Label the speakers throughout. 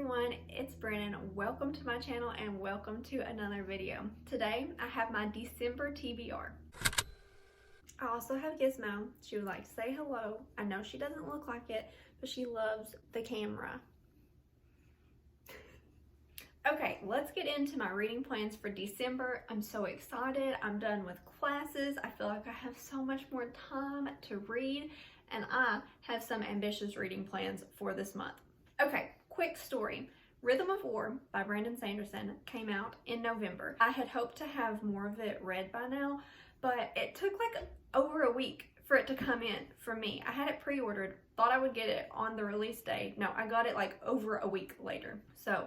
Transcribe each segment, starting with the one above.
Speaker 1: everyone, it's Brennan. Welcome to my channel and welcome to another video. Today I have my December TBR. I also have Gizmo. She would like to say hello. I know she doesn't look like it, but she loves the camera. Okay, let's get into my reading plans for December. I'm so excited. I'm done with classes. I feel like I have so much more time to read, and I have some ambitious reading plans for this month. Okay, quick story. Rhythm of War by Brandon Sanderson came out in November. I had hoped to have more of it read by now, but it took like over a week for it to come in for me. I had it pre-ordered, thought I would get it on the release day. No, I got it like over a week later. So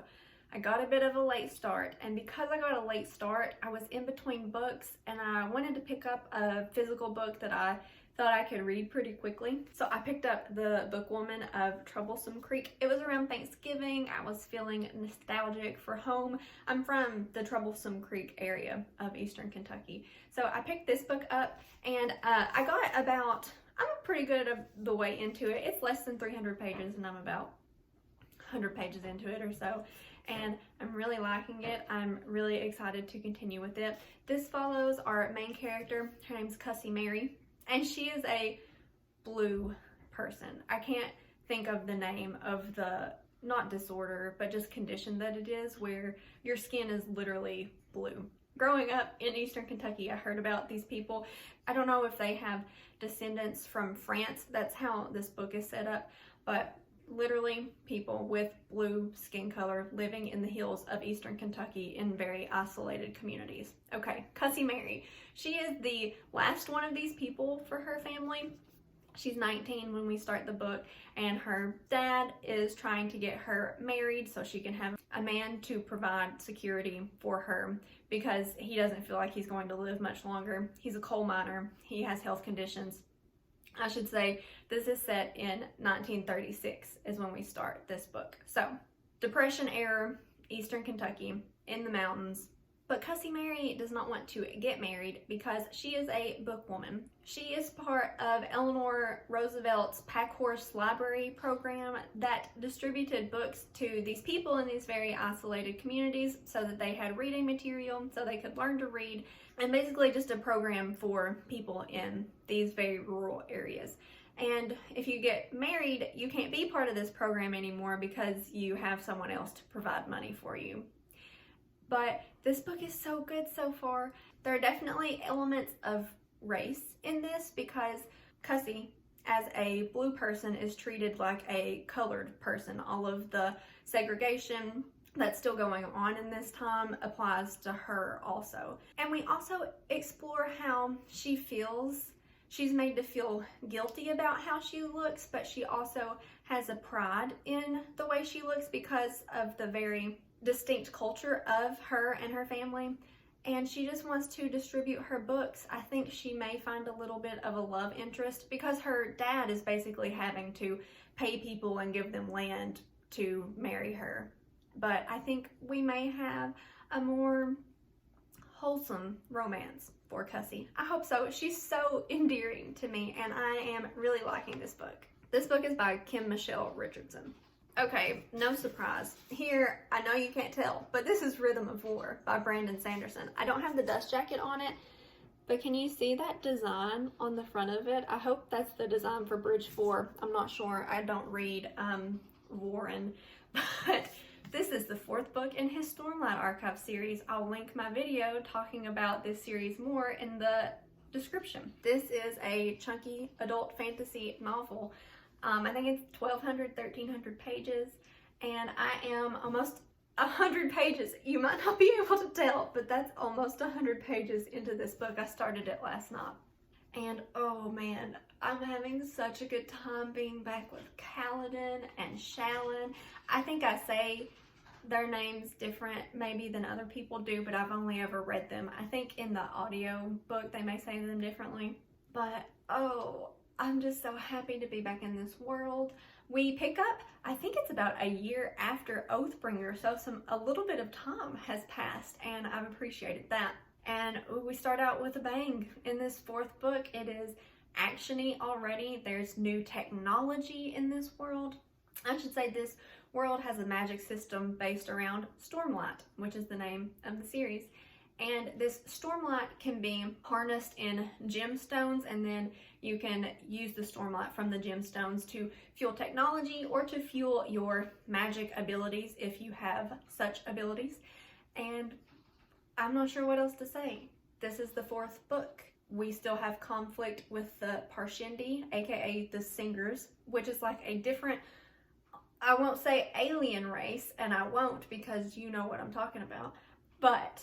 Speaker 1: I got a bit of a late start, and because I got a late start, I was in between books and I wanted to pick up a physical book that I thought I could read pretty quickly. So I picked up The Bookwoman of Troublesome Creek. It was around Thanksgiving. I was feeling nostalgic for home. I'm from the Troublesome Creek area of Eastern Kentucky. So I picked this book up, and I got about, I'm pretty good of the way into it. It's less than 300 pages and I'm about 100 pages into it or so. And I'm really liking it. I'm really excited to continue with it. This follows our main character. Her name's Cussy Mary, and she is a blue person. I can't think of the name of the, not disorder, but just condition that it is, where your skin is literally blue. Growing up in Eastern Kentucky, I heard about these people. I don't know if they have descendants from France. That's how this book is set up, but literally people with blue skin color living in the hills of Eastern Kentucky in very isolated communities. Okay, Cussy Mary. She is the last one of these people for her family. She's 19 when we start the book, and her dad is trying to get her married so she can have a man to provide security for her, because he doesn't feel like he's going to live much longer. He's a coal miner. He has health conditions. I should say this is set in 1936 is when we start this book. So, Depression era, Eastern Kentucky, in the mountains. But Cussy Mary does not want to get married because she is a bookwoman. She is part of Eleanor Roosevelt's Pack Horse Library program that distributed books to these people in these very isolated communities so that they had reading material, so they could learn to read, and basically just a program for people in these very rural areas. And if you get married, you can't be part of this program anymore because you have someone else to provide money for you. But this book is so good so far. There are definitely elements of race in this because Cussy, as a blue person, is treated like a colored person. All of the segregation that's still going on in this time applies to her also. And we also explore how she feels. She's made to feel guilty about how she looks, but she also has a pride in the way she looks because of the very distinct culture of her and her family. And she just wants to distribute her books. I think she may find a little bit of a love interest because her dad is basically having to pay people and give them land to marry her. But I think we may have a more wholesome romance for Cussy. I hope so. She's so endearing to me, and I am really liking this book. This book is by Kim Michelle Richardson. Okay, no surprise. Here, I know you can't tell, but this is Rhythm of War by Brandon Sanderson. I don't have the dust jacket on it, but can you see that design on the front of it? I hope that's the design for Bridge 4. I'm not sure. I don't read Warren, but this is the fourth book in his Stormlight Archive series. I'll link my video talking about this series more in the description. This is a chunky adult fantasy novel. I think it's 1,200, 1,300 pages, and I am almost 100 pages. You might not be able to tell, but that's almost 100 pages into this book. I started it last night. And oh man, I'm having such a good time being back with Kaladin and Shalyn. I think I say their names different maybe than other people do, but I've only ever read them. I think in the audio book they may say them differently. But oh, I'm just so happy to be back in this world. We pick up, I think it's about a year after Oathbringer, so a little bit of time has passed, and I've appreciated that. And we start out with a bang in this fourth book. It is action-y already. There's new technology in this world. I should say this world has a magic system based around stormlight, which is the name of the series. And this stormlight can be harnessed in gemstones, and then you can use the stormlight from the gemstones to fuel technology or to fuel your magic abilities if you have such abilities. And I'm not sure what else to say. This is the 4th book. We still have conflict with the Parshendi, aka the Singers, which is like a different, I won't say alien race, and I won't because you know what I'm talking about, but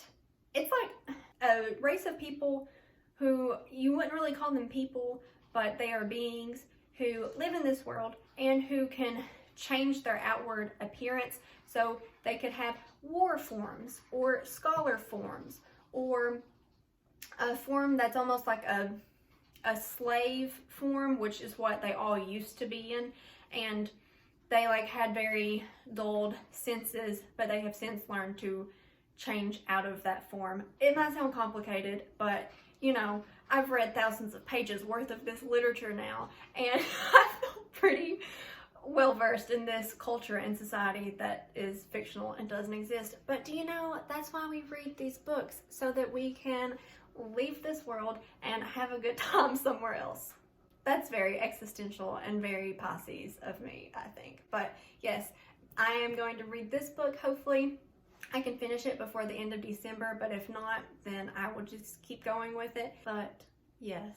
Speaker 1: it's like a race of people who you wouldn't really call them people, but they are beings who live in this world and who can change their outward appearance. So they could have war forms or scholar forms or a form that's almost like a slave form, which is what they all used to be in. And they like had very dulled senses, but they have since learned to change out of that form. It might sound complicated, but you know, I've read thousands of pages worth of this literature now, and I feel pretty well versed in this culture and society that is fictional and doesn't exist. But do you know, that's why we read these books, so that we can leave this world and have a good time somewhere else. That's very existential and very Pisces of me, I think. But yes, I am going to read this book. Hopefully I can finish it before the end of December, but if not, then I will just keep going with it. But yes,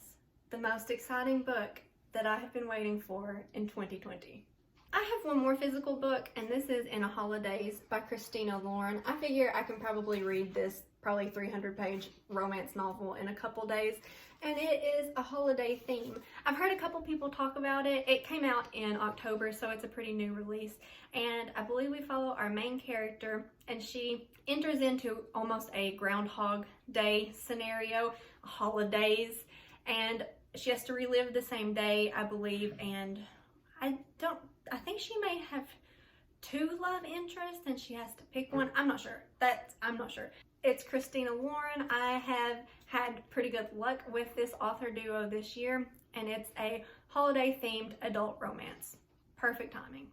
Speaker 1: the most exciting book that I have been waiting for in 2020. I have one more physical book, and this is In a Holidays by Christina Lauren. I figure I can probably read this probably 300-page romance novel in a couple days, and it is a holiday theme. I've heard a couple people talk about it. It came out in October, so it's a pretty new release, and I believe we follow our main character, and she enters into almost a Groundhog Day scenario, holidays, and she has to relive the same day, I believe, and I think she may have 2 love interests and she has to pick one. I'm not sure. It's Christina Lauren. I have had pretty good luck with this author duo this year, and it's a holiday-themed adult romance. Perfect timing.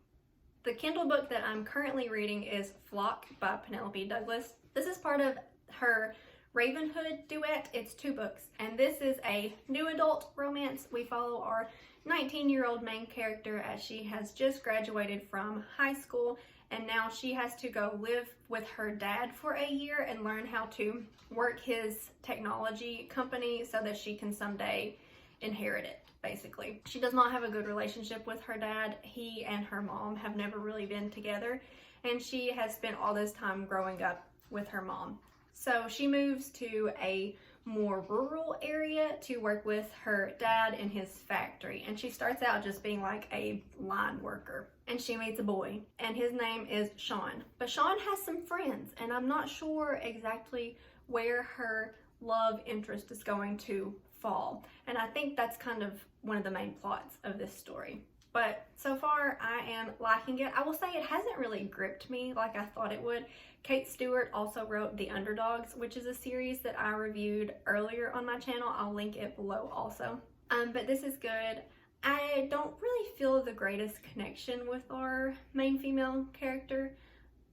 Speaker 1: The Kindle book that I'm currently reading is Flock by Penelope Douglas. This is part of her Ravenhood duet. It's 2 books, and this is a new adult romance. We follow our 19-year-old main character as she has just graduated from high school, and now she has to go live with her dad for a year and learn how to work his technology company so that she can someday inherit it, basically. She does not have a good relationship with her dad. He and her mom have never really been together, and she has spent all this time growing up with her mom. So she moves to a more rural area to work with her dad in his factory, and she starts out just being like a line worker, and she meets a boy, and his name is Sean. But Sean has some friends, and I'm not sure exactly where her love interest is going to fall, and I think that's kind of one of the main plots of this story. But so far I am liking it. I will say it hasn't really gripped me like I thought it would. Kate Stewart also wrote The Underdogs, which is a series that I reviewed earlier on my channel. I'll link it below also. But this is good. I don't really feel the greatest connection with our main female character.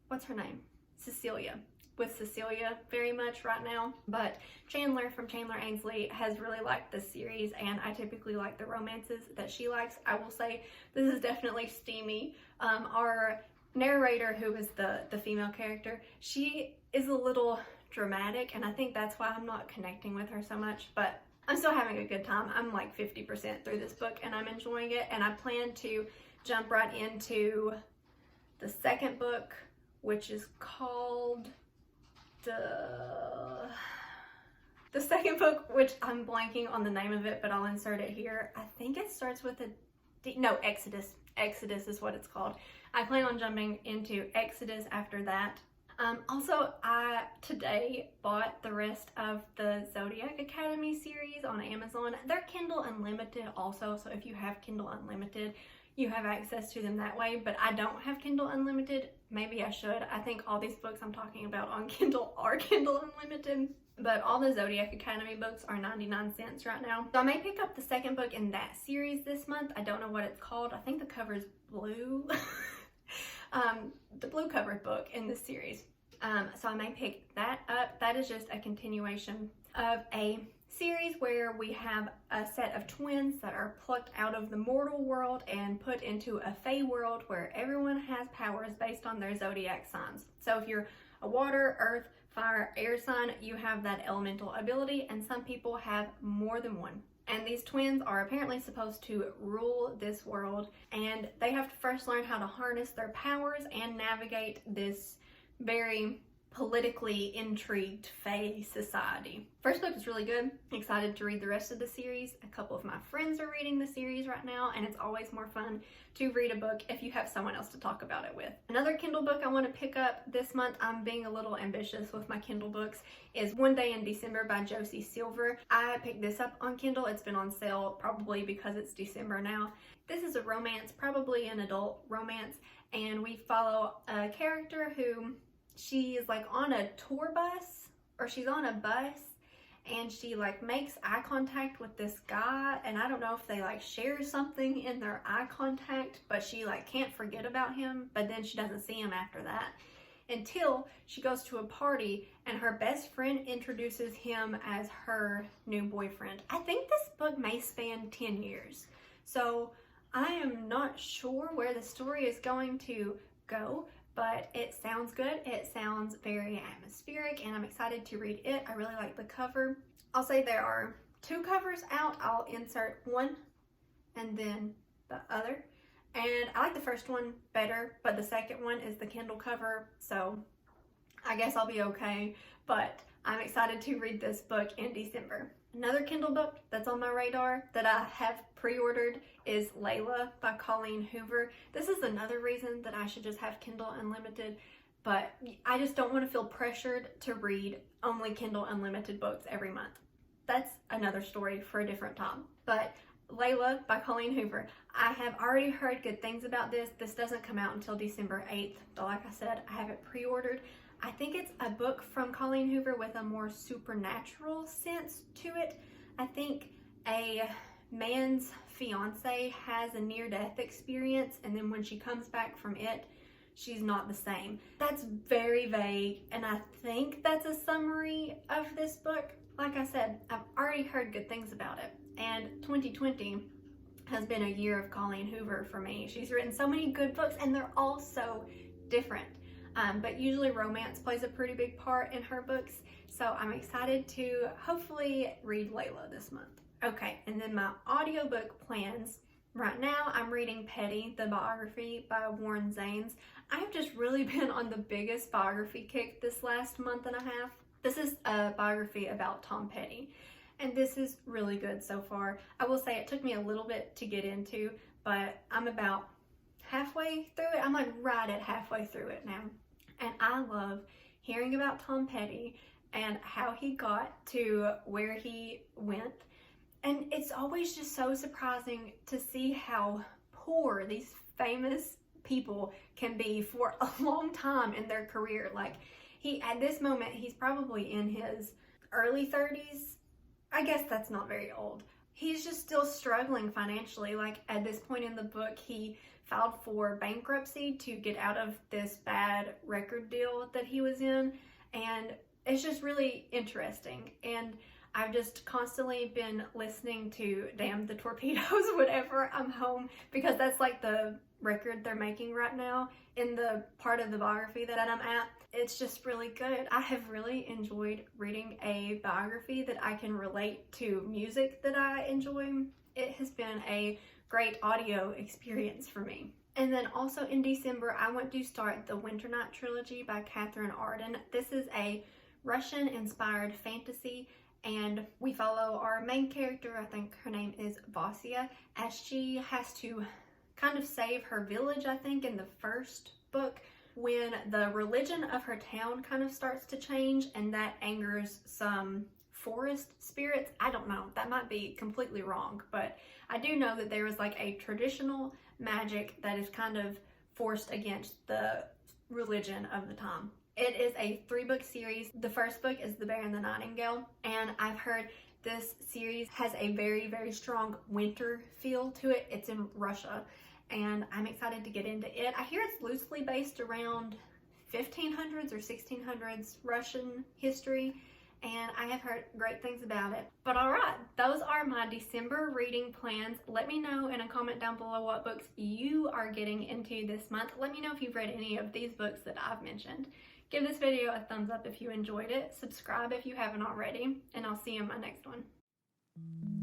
Speaker 1: What's her name? Cecilia. With Cecilia very much right now, but Chandler from Chandler Ainsley has really liked this series, and I typically like the romances that she likes. I will say this is definitely steamy. Our narrator, who is the female character, she is a little dramatic, and I think that's why I'm not connecting with her so much, but I'm still having a good time. I'm like 50% through this book and I'm enjoying it, and I plan to jump right into the second book, which is called the second book, which I'm blanking on the name of it, but I'll insert it here. I think it starts with a D. No, Exodus. Exodus is what it's called. I plan on jumping into Exodus after that. Also, I today bought the rest of the Zodiac Academy series on Amazon. They're Kindle Unlimited also, so if you have Kindle Unlimited, you have access to them that way, but I don't have Kindle Unlimited. Maybe I should. I think all these books I'm talking about on Kindle are Kindle Unlimited, but all the Zodiac Academy books are 99 cents right now. So I may pick up the second book in that series this month. I don't know what it's called. I think the cover is blue. the blue covered book in this series. So I may pick that up. That is just a continuation of a series where we have a set of twins that are plucked out of the mortal world and put into a fae world where everyone has powers based on their zodiac signs. So if you're a water, earth, fire, air sign, you have that elemental ability, and some people have more than one. And these twins are apparently supposed to rule this world, and they have to first learn how to harness their powers and navigate this very politically intrigued fae society. First book is really good. Excited to read the rest of the series. A couple of my friends are reading the series right now, and it's always more fun to read a book if you have someone else to talk about it with. Another Kindle book I want to pick up this month, I'm being a little ambitious with my Kindle books, is One Day in December by Josie Silver. I picked this up on Kindle. It's been on sale probably because it's December now. This is a romance, probably an adult romance, and we follow a character who she is like on a tour bus, or she's on a bus, and she like makes eye contact with this guy, and I don't know if they like share something in their eye contact, but she like can't forget about him, but then she doesn't see him after that until she goes to a party and her best friend introduces him as her new boyfriend. I think this book may span 10 years, so I am not sure where the story is going to go, but it sounds good. It sounds very atmospheric, and I'm excited to read it. I really like the cover. I'll say there are 2 covers out. I'll insert one and then the other. And I like the first one better, but the second one is the Kindle cover, so I guess I'll be okay. But I'm excited to read this book in December. Another Kindle book that's on my radar that I have pre-ordered is Layla by Colleen Hoover. This is another reason that I should just have Kindle Unlimited, but I just don't want to feel pressured to read only Kindle Unlimited books every month. That's another story for a different time. But Layla by Colleen Hoover, I have already heard good things about this. This doesn't come out until December 8th, but like I said, I have it pre-ordered. I think it's a book from Colleen Hoover with a more supernatural sense to it. I think a man's fiance has a near-death experience, and then when she comes back from it, she's not the same. That's very vague, and I think that's a summary of this book. Like I said, I've already heard good things about it, and 2020 has been a year of Colleen Hoover for me. She's written so many good books, and they're all so different. But usually romance plays a pretty big part in her books, so I'm excited to hopefully read Layla this month. Okay, and then my audiobook plans. Right now I'm reading Petty, the Biography by Warren Zanes. I've just really been on the biggest biography kick this last month and a half. This is a biography about Tom Petty, and this is really good so far. I will say it took me a little bit to get into, but I'm about halfway through it. I'm like right at halfway through it now. And I love hearing about Tom Petty and how he got to where he went. And it's always just so surprising to see how poor these famous people can be for a long time in their career. Like at this moment, he's probably in his early 30s. I guess that's not very old. He's just still struggling financially. Like at this point in the book, he filed for bankruptcy to get out of this bad record deal that he was in, and it's just really interesting. And I've just constantly been listening to Damn the Torpedoes whenever I'm home, because that's like the record they're making right now in the part of the biography that I'm at. It's just really good. I have really enjoyed reading a biography that I can relate to music that I enjoy. It has been a great audio experience for me. And then also in December, I want to start the Winter Night Trilogy by Catherine Arden. This is a Russian-inspired fantasy, and we follow our main character, I think her name is Vasya, as she has to kind of save her village, I think, in the first book, when the religion of her town kind of starts to change, and that angers some forest spirits. I don't know, that might be completely wrong, but I do know that there was like a traditional magic that is kind of forced against the religion of the time. It is a 3-book series. The first book is The Bear and the Nightingale, and I've heard this series has a very, very strong winter feel to it. It's in Russia, and I'm excited to get into it. I hear it's loosely based around 1500s or 1600s Russian history, and I have heard great things about it. But all right, those are my December reading plans. Let me know in a comment down below what books you are getting into this month. Let me know if you've read any of these books that I've mentioned. Give this video a thumbs up if you enjoyed it. Subscribe if you haven't already, and I'll see you in my next one.